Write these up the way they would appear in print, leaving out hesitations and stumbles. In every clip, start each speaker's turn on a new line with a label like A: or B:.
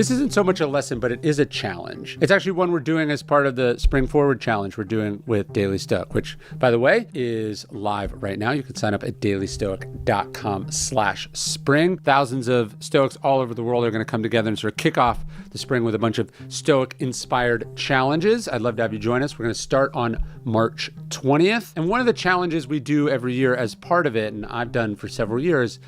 A: This isn't so much a lesson, but it is a challenge. It's actually one we're doing as part of the Spring Forward challenge we're doing with Daily Stoic, which, by the way, is live right now. You can sign up at dailystoic.com/spring. Thousands of Stoics all over the world are going to come together and sort of kick off the spring with a bunch of Stoic-inspired challenges. I'd love to have you join us. We're going to start on March 20th. And one of the challenges we do every year as part of it, and I've done for several years,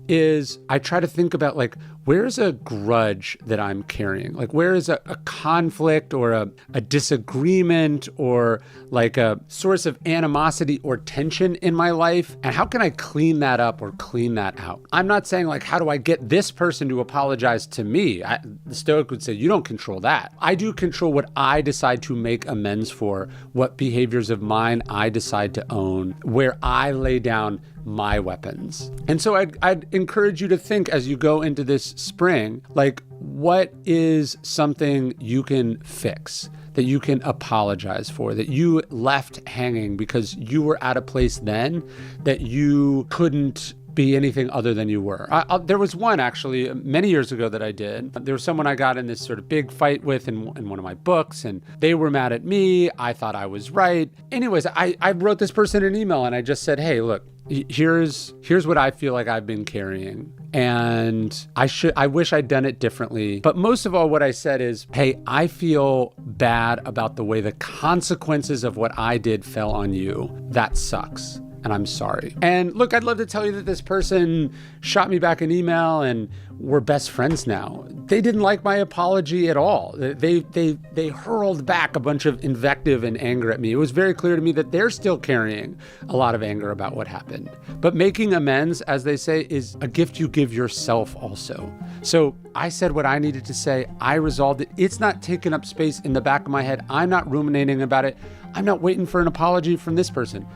A: is I try to think about, like, where's a grudge that I'm carrying? Like, where is a conflict or a disagreement or like a source of animosity or tension in my life? And how can I clean that up or clean that out? I'm not saying, like, how do I get this person to apologize to me? The Stoic would say, you don't control that. I do control what I decide to make amends for, what behaviors of mine I decide to own, where I lay down my weapons. And so I'd encourage you to think as you go into this spring, like, what is something you can fix, that you can apologize for, that you left hanging because you were at a place then that you couldn't be anything other than you were. There was one actually many years ago that I did. There was someone I got in this sort of big fight with in one of my books, and they were mad at me. I thought I was right. Anyways, I wrote this person an email and I just said, hey, look, here's what I feel like I've been carrying. And I wish I'd done it differently. But most of all, what I said is, hey, I feel bad about the way the consequences of what I did fell on you. That sucks. And I'm sorry. And look, I'd love to tell you that this person shot me back an email and we're best friends now. They didn't like my apology at all. They hurled back a bunch of invective and anger at me. It was very clear to me that they're still carrying a lot of anger about what happened. But making amends, as they say, is a gift you give yourself also. So I said what I needed to say. I resolved it. It's not taking up space in the back of my head. I'm not ruminating about it. I'm not waiting for an apology from this person.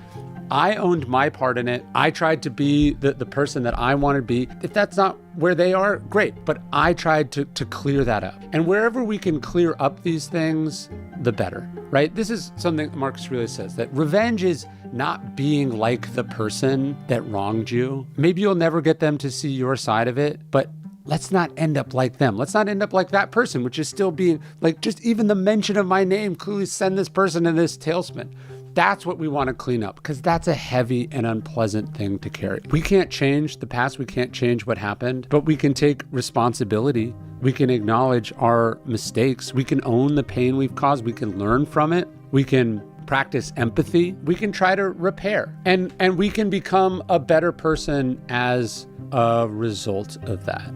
A: I owned my part in it. I tried to be the person that I wanted to be. If that's not where they are, great. But I tried to clear that up. And wherever we can clear up these things, the better, right? This is something Marcus Aurelius says, that revenge is not being like the person that wronged you. Maybe you'll never get them to see your side of it, but let's not end up like them. Let's not end up like that person, which is still being like, just even the mention of my name clearly send this person in this tailspin. That's what we want to clean up, because that's a heavy and unpleasant thing to carry. We can't change the past. We can't change what happened, but we can take responsibility. We can acknowledge our mistakes. We can own the pain we've caused. We can learn from it. We can practice empathy. We can try to repair, and we can become a better person as a result of that.